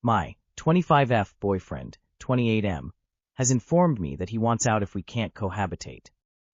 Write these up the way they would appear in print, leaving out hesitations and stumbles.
My 25F boyfriend, 28M, has informed me that he wants out if we can't cohabitate.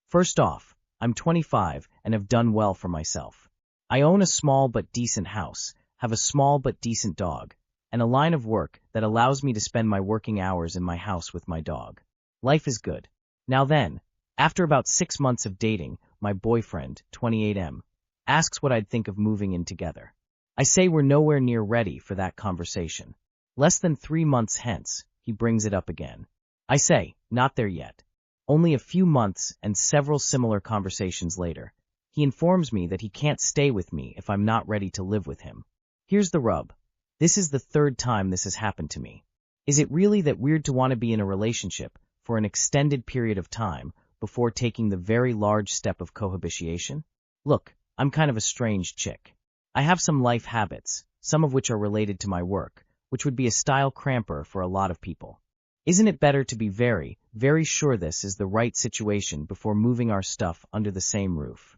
First off, I'm 25 and have done well for myself. I own a small but decent house, have a small but decent dog, and a line of work that allows me to spend my working hours in my house with my dog. Life is good. Now then, after about 6 months of dating, my boyfriend, 28M, asks what I'd think of moving in together. I say we're nowhere near ready for that conversation. Less than 3 months hence, he brings it up again. I say, not there yet. Only a few months and several similar conversations later, he informs me that he can't stay with me if I'm not ready to live with him. Here's the rub. This is the 3rd time this has happened to me. Is it really that weird to want to be in a relationship for an extended period of time before taking the very large step of cohabitation? Look, I'm kind of a strange chick. I have some life habits, some of which are related to my work, which would be a style cramper for a lot of people. Isn't it better to be very, very sure this is the right situation before moving our stuff under the same roof?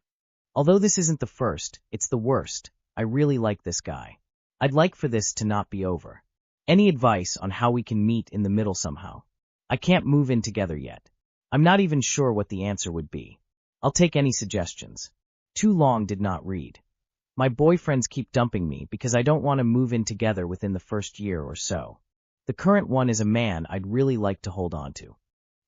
Although this isn't the first, it's the worst. I really like this guy. I'd like for this to not be over. Any advice on how we can meet in the middle somehow? I can't move in together yet. I'm not even sure what the answer would be. I'll take any suggestions. Too long did not read. My boyfriends keep dumping me because I don't want to move in together within the first year or so. The current one is a man I'd really like to hold on to.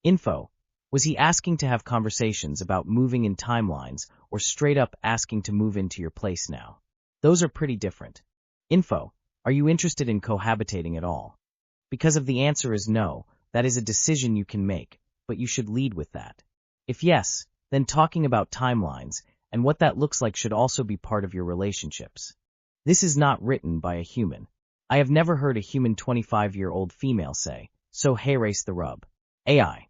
Info. Was he asking to have conversations about moving in timelines or straight up asking to move into your place now? Those are pretty different. Info. Are you interested in cohabitating at all? Because if the answer is no, that is a decision you can make, but you should lead with that. If yes, then talking about timelines and what that looks like should also be part of your relationships. This is not written by a human. I have never heard a human 25-year-old female say, so hey, race the rub. AI.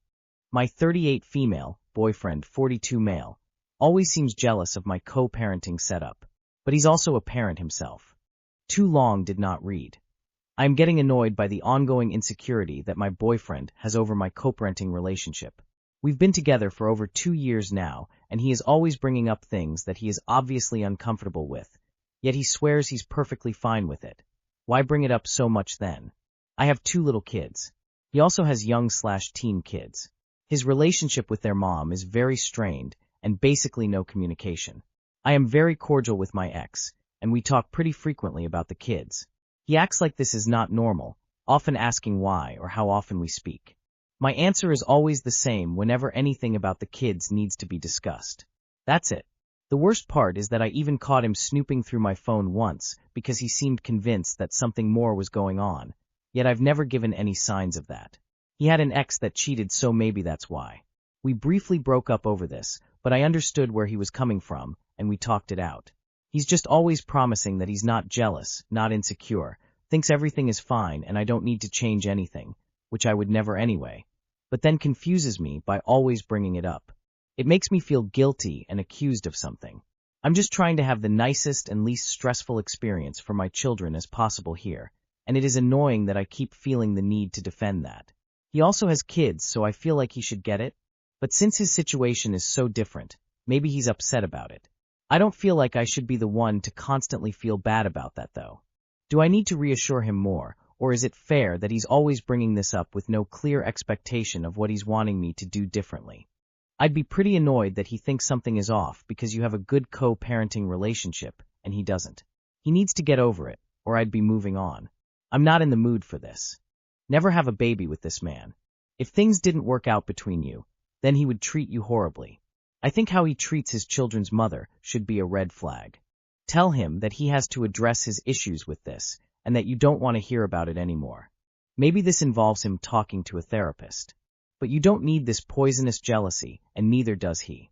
My 38 female, boyfriend 42 male, always seems jealous of my co-parenting setup, but he's also a parent himself. Too long did not read. I am getting annoyed by the ongoing insecurity that my boyfriend has over my co-parenting relationship. We've been together for over 2 years now, and he is always bringing up things that he is obviously uncomfortable with, yet he swears he's perfectly fine with it. Why bring it up so much then? I have 2 little kids. He also has young/teen kids. His relationship with their mom is very strained and basically no communication. I am very cordial with my ex, and we talk pretty frequently about the kids. He acts like this is not normal, often asking why or how often we speak. My answer is always the same whenever anything about the kids needs to be discussed. That's it. The worst part is that I even caught him snooping through my phone once because he seemed convinced that something more was going on, yet I've never given any signs of that. He had an ex that cheated, so maybe that's why. We briefly broke up over this, but I understood where he was coming from, and we talked it out. He's just always promising that he's not jealous, not insecure, thinks everything is fine and I don't need to change anything, which I would never anyway, but then confuses me by always bringing it up. It makes me feel guilty and accused of something. I'm just trying to have the nicest and least stressful experience for my children as possible here, and it is annoying that I keep feeling the need to defend that. He also has kids, so I feel like he should get it, but since his situation is so different, maybe he's upset about it. I don't feel like I should be the one to constantly feel bad about that though. Do I need to reassure him more, or is it fair that he's always bringing this up with no clear expectation of what he's wanting me to do differently? I'd be pretty annoyed that he thinks something is off because you have a good co-parenting relationship and he doesn't. He needs to get over it, or I'd be moving on. I'm not in the mood for this. Never have a baby with this man. If things didn't work out between you, then he would treat you horribly. I think how he treats his children's mother should be a red flag. Tell him that he has to address his issues with this and that you don't want to hear about it anymore. Maybe this involves him talking to a therapist. But you don't need this poisonous jealousy, and neither does he.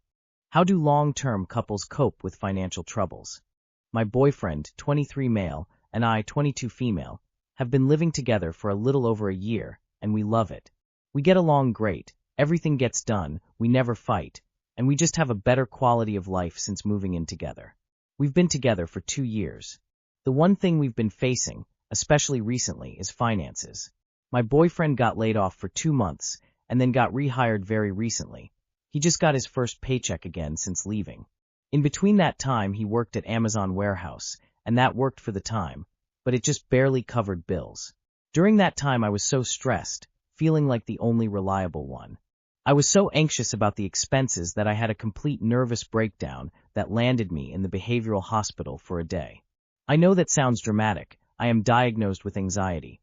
How do long-term couples cope with financial troubles? My boyfriend, 23 male, and I, 22 female, have been living together for a little over a year, and we love it. We get along great, everything gets done, we never fight, and we just have a better quality of life since moving in together. We've been together for 2 years. The one thing we've been facing, especially recently, is finances. My boyfriend got laid off for 2 months, and then got rehired very recently. He just got his first paycheck again since leaving. In between that time, he worked at Amazon warehouse, and that worked for the time, but it just barely covered bills. During that time I was so stressed, feeling like the only reliable one. I was so anxious about the expenses that I had a complete nervous breakdown that landed me in the behavioral hospital for a day. I know that sounds dramatic. I am diagnosed with anxiety.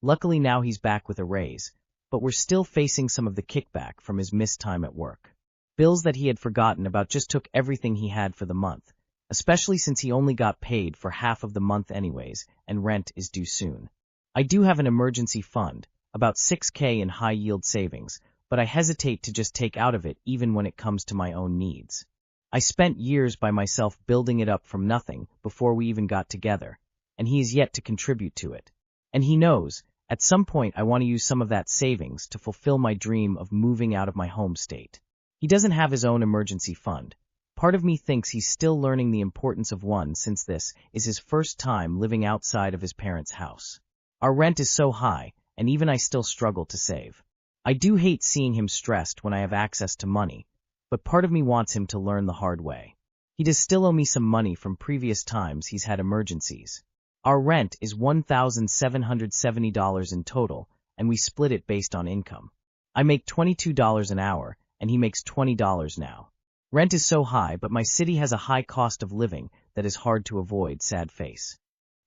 Luckily now he's back with a raise, but we're still facing some of the kickback from his missed time at work. Bills that he had forgotten about just took everything he had for the month, especially since he only got paid for half of the month anyways, and rent is due soon. I do have an emergency fund, about $6,000 in high-yield savings, but I hesitate to just take out of it even when it comes to my own needs. I spent years by myself building it up from nothing before we even got together, and he is yet to contribute to it. And he knows, at some point I want to use some of that savings to fulfill my dream of moving out of my home state. He doesn't have his own emergency fund. Part of me thinks he's still learning the importance of one since this is his first time living outside of his parents' house. Our rent is so high, and even I still struggle to save. I do hate seeing him stressed when I have access to money, but part of me wants him to learn the hard way. He does still owe me some money from previous times he's had emergencies. Our rent is $1,770 in total, and we split it based on income. I make $22 an hour, and he makes $20 now. Rent is so high, but my city has a high cost of living that is hard to avoid, sad face.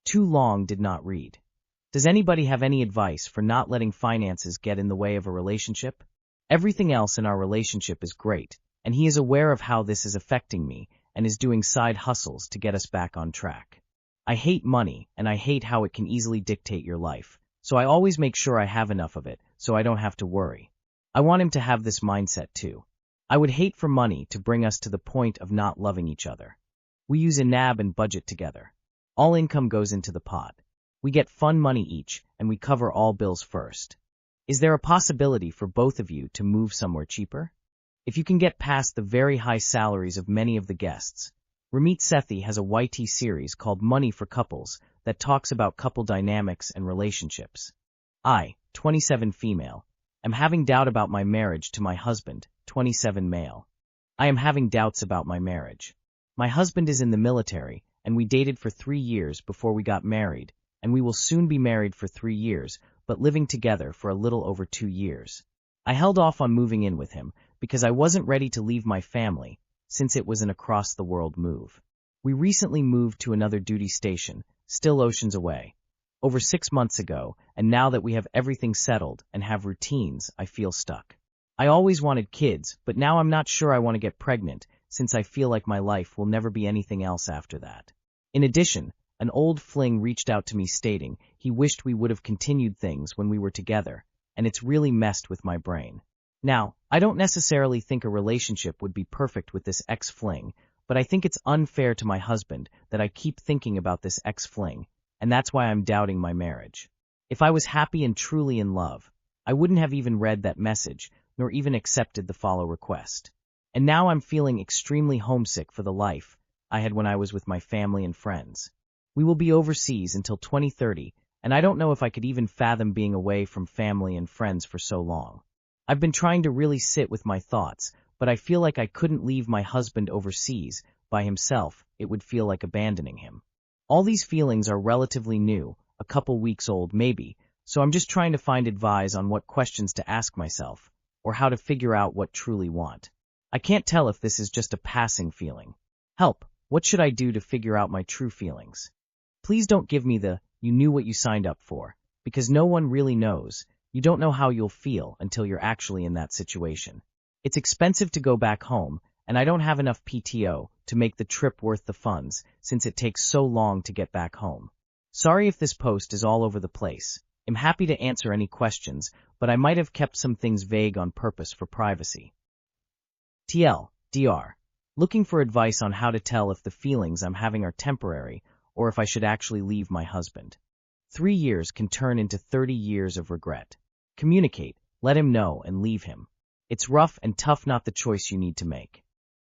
Too long did not read. Does anybody have any advice for not letting finances get in the way of a relationship? Everything else in our relationship is great, and he is aware of how this is affecting me and is doing side hustles to get us back on track. I hate money, and I hate how it can easily dictate your life, so I always make sure I have enough of it so I don't have to worry. I want him to have this mindset too. I would hate for money to bring us to the point of not loving each other. We use a NAB and budget together. All income goes into the pot. We get fun money each, and we cover all bills first. Is there a possibility for both of you to move somewhere cheaper? If you can get past the very high salaries of many of the guests, Ramit Sethi has a YT series called Money for Couples that talks about couple dynamics and relationships. I, 27 female, am having doubt about my marriage to my husband, 27 male. I am having doubts about my marriage. My husband is in the military, and we dated for 3 years before we got married, and we will soon be married for 3 years, but living together for a little over 2 years. I held off on moving in with him because I wasn't ready to leave my family, since it was an across-the-world move. We recently moved to another duty station, still oceans away, over 6 months ago, and now that we have everything settled and have routines, I feel stuck. I always wanted kids, but now I'm not sure I want to get pregnant, since I feel like my life will never be anything else after that. In addition, an old fling reached out to me stating he wished we would have continued things when we were together, and it's really messed with my brain. Now, I don't necessarily think a relationship would be perfect with this ex-fling, but I think it's unfair to my husband that I keep thinking about this ex-fling, and that's why I'm doubting my marriage. If I was happy and truly in love, I wouldn't have even read that message, nor even accepted the follow request. And now I'm feeling extremely homesick for the life I had when I was with my family and friends. We will be overseas until 2030, and I don't know if I could even fathom being away from family and friends for so long. I've been trying to really sit with my thoughts, but I feel like I couldn't leave my husband overseas by himself. It would feel like abandoning him. All these feelings are relatively new, a couple weeks old maybe, so I'm just trying to find advice on what questions to ask myself, or how to figure out what truly want. I can't tell if this is just a passing feeling. Help, what should I do to figure out my true feelings? Please don't give me the, you knew what you signed up for, because no one really knows. You don't know how you'll feel until you're actually in that situation. It's expensive to go back home, and I don't have enough PTO to make the trip worth the funds since it takes so long to get back home. Sorry if this post is all over the place. I'm happy to answer any questions, but I might have kept some things vague on purpose for privacy. TLDR. Looking for advice on how to tell if the feelings I'm having are temporary or if I should actually leave my husband. 3 years can turn into 30 years of regret. Communicate, let him know, and leave him. It's rough and tough, not the choice you need to make.